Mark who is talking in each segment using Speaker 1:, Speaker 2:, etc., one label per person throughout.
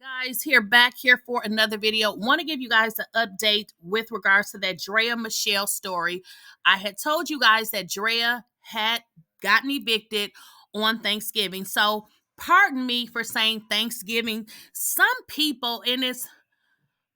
Speaker 1: Guys, back here for another video. Want to give you guys an update with regards to that Draya Michele story. I had told you guys that Draya had gotten evicted on Thanksgiving. So pardon me for saying Thanksgiving. Some people, and it's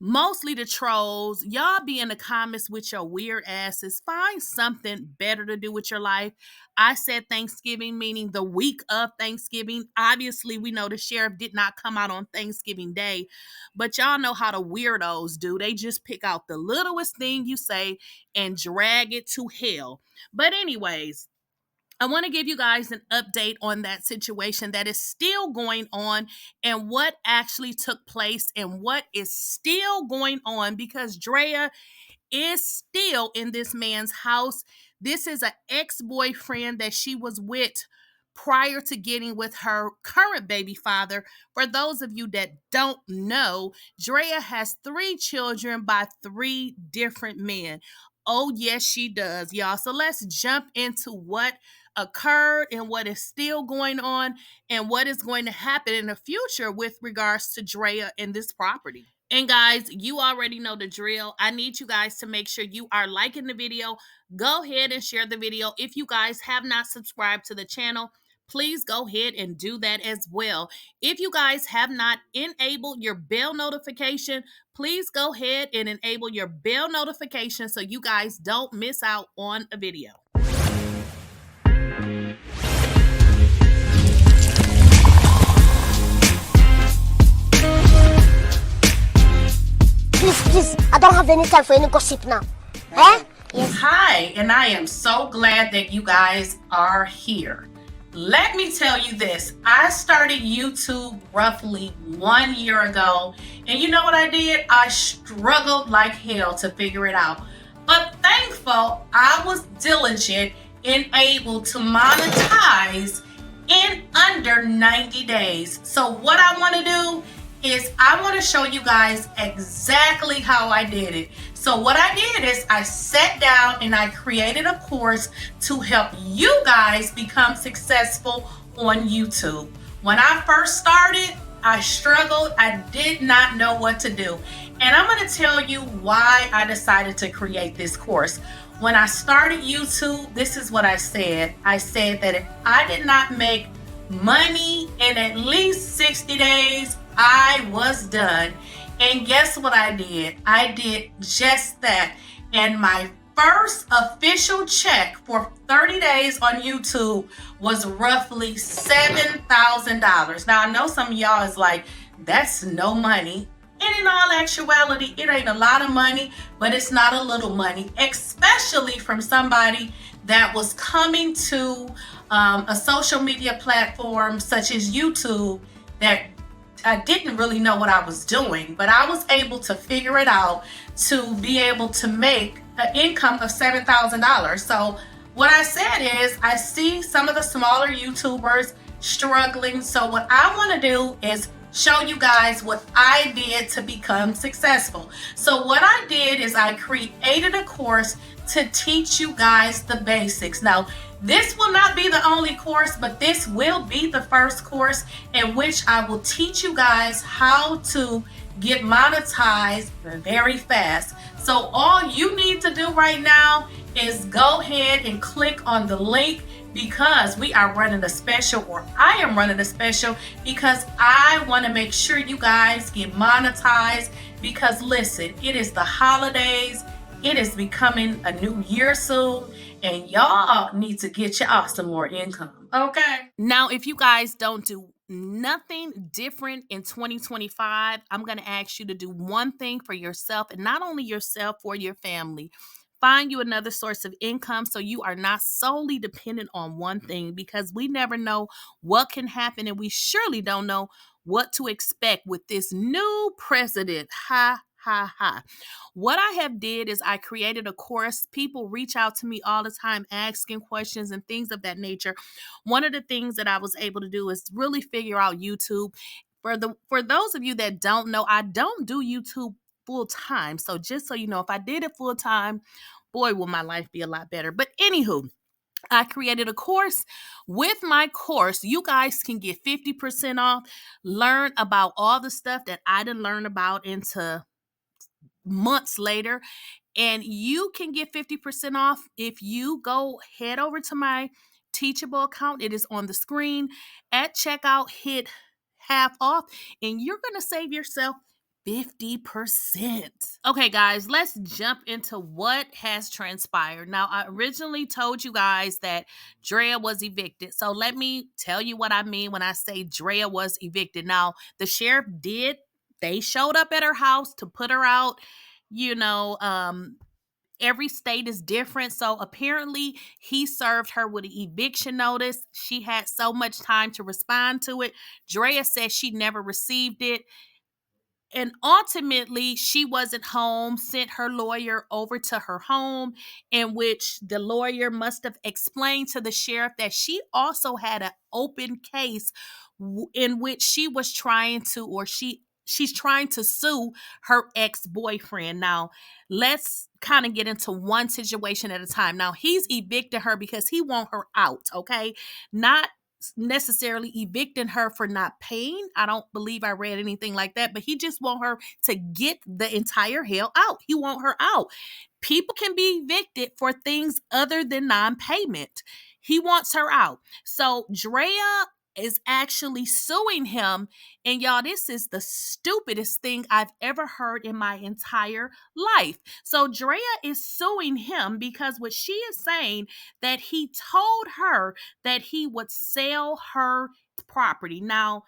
Speaker 1: mostly the trolls, y'all be in the comments with your weird asses. Find something better to do with your life. I said Thanksgiving, meaning the week of Thanksgiving. Obviously, we know the sheriff did not come out on Thanksgiving Day, but y'all know how the weirdos do. They just pick out the littlest thing you say and drag it to hell. But anyways, I want to give you guys an update on that situation that is still going on and what actually took place and what is still going on, because Draya is still in this man's house. This is an ex-boyfriend that she was with prior to getting with her current baby father. For those of you that don't know, Draya has 3 children by 3 different men. Oh, yes, she does, y'all. So let's jump into what occurred and what is still going on and what is going to happen in the future with regards to Draya and this property. And guys, you already know the drill. I need you guys to make sure you are liking the video. Go ahead and share the video. If you guys have not subscribed to the channel, please go ahead and do that as well. If you guys have not enabled your bell notification, please go ahead and enable your bell notification so you guys don't miss out on a video.
Speaker 2: Please, I don't have any time for any gossip now. Eh?
Speaker 1: Yes. Hi, and I am so glad that you guys are here. Let me tell you this. I started YouTube roughly 1 year ago, and you know what I did? I struggled like hell to figure it out. But thankful, I was diligent and able to monetize in under 90 days. So what I want to do is I want to show you guys exactly how I did it. So what I did is I sat down and I created a course to help you guys become successful on YouTube. When I first started, I struggled. I did not know what to do. And I'm going to tell you why I decided to create this course. When I started YouTube, this is what I said. I said that if I did not make money in at least 60 days, I was done. And guess what I did? I did just that. And my first official check for 30 days on YouTube was roughly $7,000. Now I know some of y'all is like, that's no money. And in all actuality, it ain't a lot of money, but it's not a little money, especially from somebody that was coming to a social media platform such as YouTube that I didn't really know what I was doing, but I was able to figure it out to be able to make an income of $7,000. So what I said is I see some of the smaller YouTubers struggling. So what I want to do is show you guys what I did to become successful. So what I did is I created a course to teach you guys the basics. Now, this will not be the only course, but this will be the first course in which I will teach you guys how to get monetized very fast. So all you need to do right now is go ahead and click on the link, because we are running a special, or I am running a special, because I want to make sure you guys get monetized. Because listen, it is the holidays. It is becoming a new year soon, and y'all need to get y'all some more income, okay? Now, if you guys don't do nothing different in 2025, I'm going to ask you to do one thing for yourself, and not only yourself, for your family. Find you another source of income so you are not solely dependent on one thing, because we never know what can happen, and we surely don't know what to expect with this new president. What I have did is I created a course. People reach out to me all the time asking questions and things of that nature. One of the things that I was able to do is really figure out YouTube. For those of you that don't know, I don't do YouTube full time. So just so you know, if I did it full time, boy, will my life be a lot better. But anywho, I created a course. With my course, you guys can get 50% off, learn about all the stuff that I didn't learn about into months later. And you can get 50% off if you go head over to my Teachable account. It is on the screen. At checkout, hit half off, and you're going to save yourself 50%. Okay, guys, let's jump into what has transpired. Now, I originally told you guys that Drea was evicted. So let me tell you what I mean when I say Drea was evicted. Now, the sheriff they showed up at her house to put her out. Every state is different. So apparently he served her with an eviction notice. She had so much time to respond to it. Drea says she never received it. And ultimately, she wasn't home, sent her lawyer over to her home, in which the lawyer must have explained to the sheriff that she also had an open case in which she was trying to, or she's trying to sue her ex-boyfriend. Now, let's kind of get into one situation at a time. Now, he's evicted her because he wants her out, okay? Not necessarily evicting her for not paying. I don't believe I read anything like that, but he just want her to get the entire hell out. He want her out. People can be evicted for things other than non-payment. He wants her out. So Drea is actually suing him. And y'all, this is the stupidest thing I've ever heard in my entire life. So Drea is suing him because what she is saying, that he told her that he would sell her property. Now,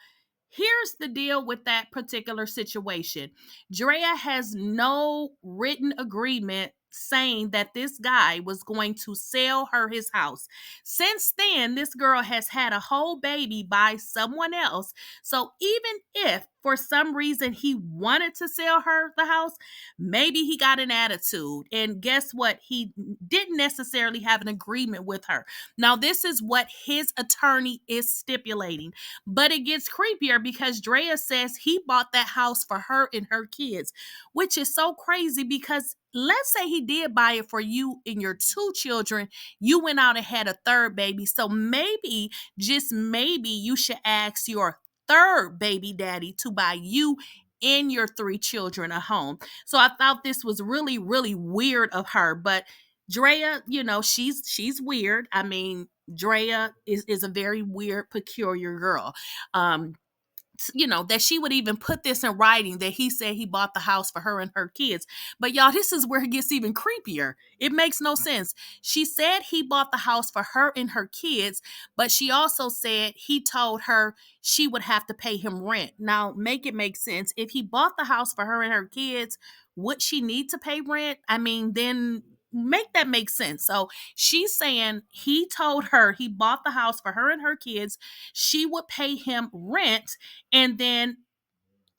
Speaker 1: here's the deal with that particular situation. Drea has no written agreement saying that this guy was going to sell her his house. Since then, this girl has had a whole baby by someone else. So even if for some reason he wanted to sell her the house, maybe he got an attitude. And guess what? He didn't necessarily have an agreement with her. Now, this is what his attorney is stipulating. But it gets creepier because Drea says he bought that house for her and her kids, which is so crazy because let's say he did buy it for you and your two children. You went out and had a third baby. So maybe, just maybe, you should ask your third baby daddy to buy you and your three children a home. So I thought this was really, really weird of her. But Drea, she's weird. I mean, Drea is a very weird, peculiar girl. That she would even put this in writing, that he said he bought the house for her and her kids. But y'all, this is where it gets even creepier. It makes no sense. She said he bought the house for her and her kids, but she also said he told her she would have to pay him rent. Now, make it make sense. If he bought the house for her and her kids, would she need to pay rent? I mean, then make that make sense. So she's saying he told her he bought the house for her and her kids. She would pay him rent, and then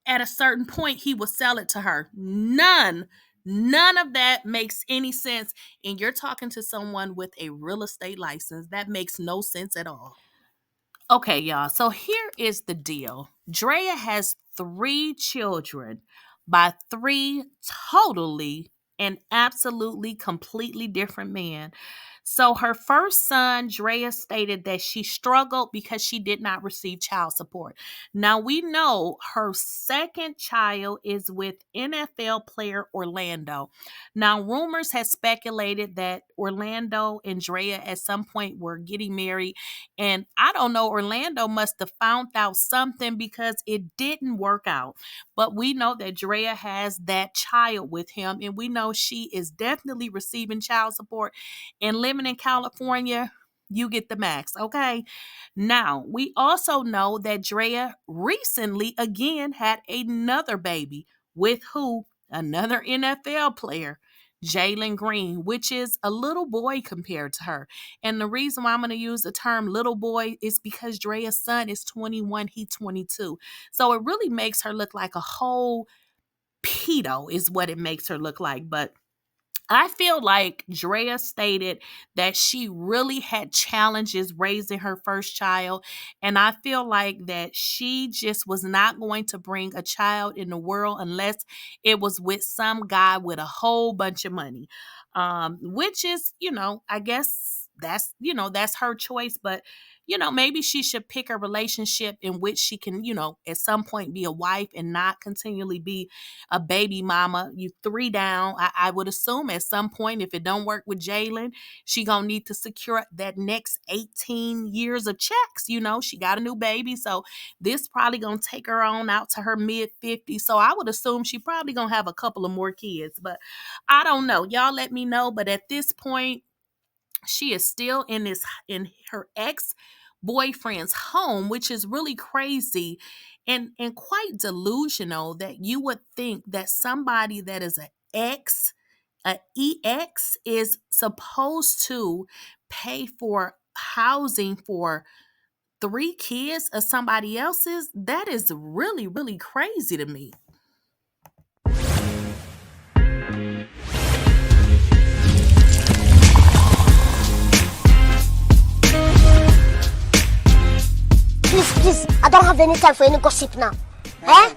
Speaker 1: at a certain point he would sell it to her. None of that makes any sense. And you're talking to someone with a real estate license. That makes no sense at all. Okay, y'all. So here is the deal. Drea has 3 children by 3 totally and absolutely completely different men. So her first son, Drea, stated that she struggled because she did not receive child support. Now we know her second child is with NFL player Orlando. Now rumors have speculated that Orlando and Drea at some point were getting married. And I don't know, Orlando must have found out something because it didn't work out. But we know that Drea has that child with him, and we know she is definitely receiving child support. And living in California, you get the max, okay? Now, we also know that Drea recently again had another baby with who? Another NFL player, Jalengreen, which is a little boy compared to her. And the reason why I'm going to use the term little boy is because Drea's son is 21, he's 22. So it really makes her look like a whole pedo is what it makes her look like. But I feel like Drea stated that she really had challenges raising her first child. And I feel like that she just was not going to bring a child in the world unless it was with some guy with a whole bunch of money. Which is, I guess that's, that's her choice. But, maybe she should pick a relationship in which she can, at some point be a wife and not continually be a baby mama. You 3 down. I would assume at some point, if it don't work with Jalen, she gonna need to secure that next 18 years of checks. She got a new baby, so this probably gonna take her on out to her mid-50s. So I would assume she probably gonna have a couple of more kids, but I don't know. Y'all let me know. But at this point, she is still in her ex-boyfriend's home, which is really crazy and quite delusional, that you would think that somebody that is an EX is supposed to pay for housing for 3 kids of somebody else's. That is really, really crazy to me.
Speaker 2: Please, I don't have any time for any gossip now. Eh?